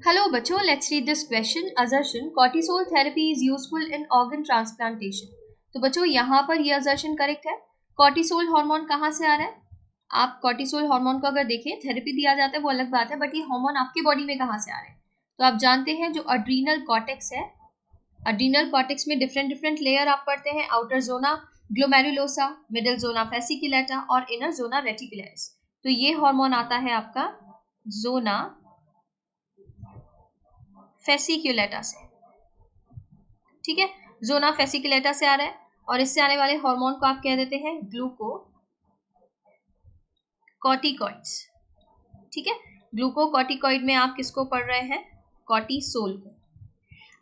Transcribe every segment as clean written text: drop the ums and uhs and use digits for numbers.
Hello बच्चों, let's read this question. Assertion: cortisol therapy is useful in organ transplantation. तो बच्चों यहाँ पर ये assertion करेक्ट है. cortisol हार्मोन कहाँ से आ रहा है? आप cortisol हार्मोन को अगर देखें, थेरेपी दिया जाता है वो अलग बात है, बट ये हार्मोन आपकी बॉडी में कहाँ से आ रहे हैं? तो आप जानते हैं जो अड्रीनल कॉर्टेक्स है, अड्रीनल कॉर्टेक्स में डिफरेंट डिफरेंट लेयर आप पढ़ते हैं. Outer zona glomerulosa, middle zona fasciculata और इनर जोना रेटिकुलरिस. तो ये हार्मोन आता है आपका जोना फेसिकुलेटा से. ठीक है, जोना फेसिकुलेटा से आ रहा है और इससे आने वाले हार्मोन को आप कह देते हैं ग्लूकोकॉर्टिकॉइड्स. ठीक है, ग्लूकोकॉर्टिकॉइड में आप किसको पढ़ रहे हैं? कॉर्टिसोल को.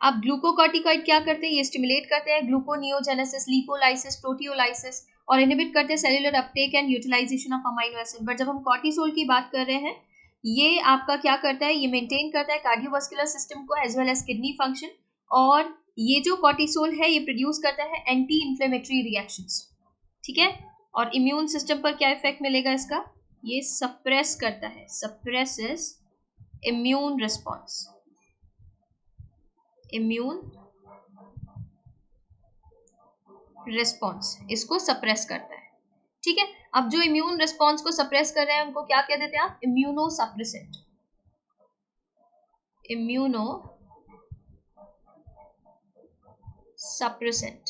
अब ग्लूकोकॉर्टिकॉइड क्या करते हैं? ये स्टिमुलेट करते हैं ग्लूकोनियोजेनेसिस, लिपोलाइसिस, प्रोटियोलाइसिस और इनहिबिट करते हैं cellular uptake and utilisation of amino acid. But जब हम कॉर्टिसोल की बात कर रहे हैं, ये आपका क्या करता है? ये मेंटेन करता है कार्डियोवास्कुलर सिस्टम को as well as kidney function. और ये जो कॉर्टिसोल है ये प्रोड्यूस करता है एंटी इन्फ्लेमेटरी रिएक्शंस. ठीक है, और इम्यून सिस्टम पर क्या इफेक्ट मिलेगा इसका? ये सप्रेस करता है, suppresses immune response, immune response इसको सप्रेस करता है. ठीक है, अब जो इम्यून रिस्पॉन्स को सप्रेस कर रहे हैं उनको क्या कह देते हैं आप? Immuno suppressant. Immuno suppressant.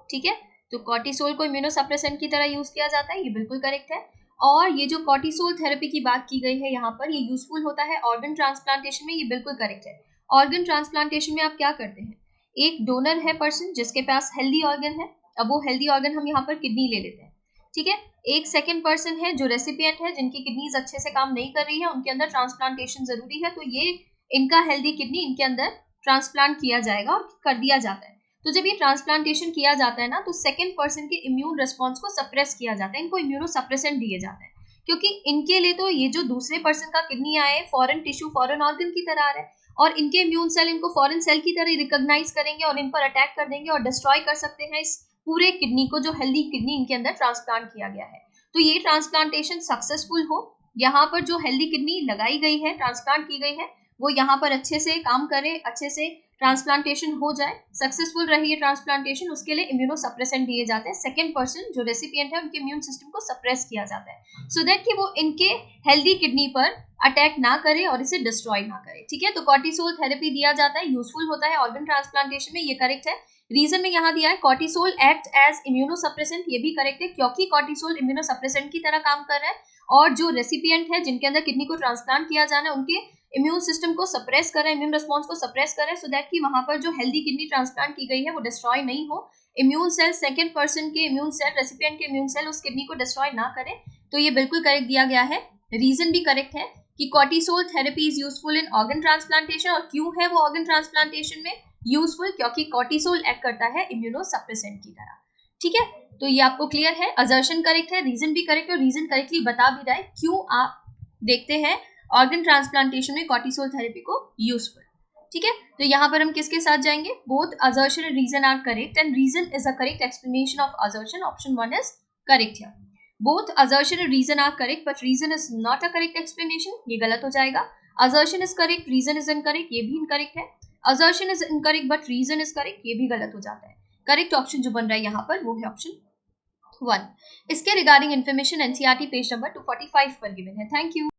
ठीक है, तो कॉर्टिसोल को इम्यूनो सप्रेसेंट की तरह यूज किया जाता है, ये बिल्कुल करेक्ट है. और ये जो कॉर्टिसोल थेरेपी की बात की गई है यहाँ पर, ये यूजफुल होता है ऑर्गन ट्रांसप्लांटेशन में, ये बिल्कुल करेक्ट है. ऑर्गन ट्रांसप्लांटेशन में आप क्या करते हैं? एक डोनर है पर्सन जिसके पास हेल्दी ऑर्गन है. अब वो हेल्दी ऑर्गन हम यहाँ पर किडनी ले लेते हैं. ठीक है, एक सेकेंड पर्सन है जो रेसिपिएंट है, जिनकी किडनीज अच्छे से काम नहीं कर रही है, उनके अंदर ट्रांसप्लांटेशन जरूरी है. तो ये इनका हेल्दी किडनी इनके अंदर ट्रांसप्लांट किया जाएगा और कर दिया जाता है. तो जब ये ट्रांसप्लांटेशन किया जाता है ना, तो सेकंड पर्सन के इम्यून रिस्पॉन्स को सप्रेस किया जाता है, इनको इम्यूनो सप्रेसेंट दिए जाते हैं. क्योंकि इनके लिए तो ये जो दूसरे पर्सन का किडनी आए फॉरेन टिश्यू, फॉरेन ऑर्गन की तरह आ रहा है, और इनके इम्यून सेल इनको फॉरेन सेल की तरह रिकॉग्नाइज करेंगे और इन पर अटैक कर देंगे और डिस्ट्रॉय कर सकते हैं इस पूरे किडनी को, जो हेल्दी किडनी इनके अंदर ट्रांसप्लांट किया गया है. तो ये ट्रांसप्लांटेशन सक्सेसफुल हो, यहाँ पर जो हेल्दी किडनी लगाई गई है, ट्रांसप्लांट की गई है, वो यहाँ पर अच्छे से काम करे, अच्छे से ट्रांसप्लांटेशन हो जाए, सक्सेसफुल रही है ट्रांसप्लांटेशन, उसके लिए इम्यूनो सप्रेसेंट दिए जाते हैं. सेकंड पर्सन जो रेसिपिएंट है उनके इम्यून सिस्टम को सप्रेस किया जाता है सो दैट कि वो इनके हेल्दी किडनी पर अटैक ना करे और इसे डिस्ट्रॉय ना करे. ठीक है, तो कॉर्टिसोल थेरेपी दिया जाता है, यूजफुल होता है ऑर्गन ट्रांसप्लांटेशन में, ये करेक्ट है. रीजन में यहाँ दिया है cortisol act as immunosuppressant, ये भी करेक्ट है क्योंकि कॉर्टिसोल इम्यूनो सप्रेसेंट की तरह काम कर रहा है और जो रेसिपिएंट है जिनके अंदर किडनी को ट्रांसप्लांट किया जाना है उनके इम्यून सिस्टम को सप्रेस कर रहा है, इम्यून रिस्पॉन्स को सप्रेस कर रहा है सो दैट कि वहां पर जो हेल्दी किडनी ट्रांसप्लांट की गई है वो डिस्ट्रॉय नहीं हो, इम्यून सेल सेकंड पर्सन के इम्यून सेल, रेसिपिएंट के इम्यून सेल उस किडनी को डिस्ट्रॉय ना करें. तो ये बिल्कुल करेक्ट दिया गया है. रीजन भी करेक्ट है कि cortisol therapy is useful in organ transplantation. और क्यों है वो ऑर्गन ट्रांसप्लांटेशन में यूजफुल? क्योंकि कॉर्टिसोल एक्ट करता है इम्यूनो सप्रेसेंट की तरह. ठीक है, तो ये आपको क्लियर है. असर्शन करेक्ट है, रीजन भी करेक्ट है और रीजन करेक्टली बता भी रहा है क्यों आप देखते हैं ऑर्गन ट्रांसप्लांटेशन में कॉर्टिसोल थेरेपी को यूजफुल. ठीक है, तो यहाँ पर हम किसके साथ जाएंगे? Both assertion and reason are correct and reason is a correct explanation of assertion. Option 1 is correct here. बोथ assertion and reason are correct but reason is not a correct explanation, ये गलत हो जाएगा. assertion is correct, reason is incorrect, ये भी incorrect है. assertion is incorrect but reason is correct, ये भी गलत हो जाता है. करेक्ट ऑप्शन जो बन रहा है यहाँ पर वो है ऑप्शन 1. इसके regarding information NCERT page number 245 पर गिवन है. Thank you.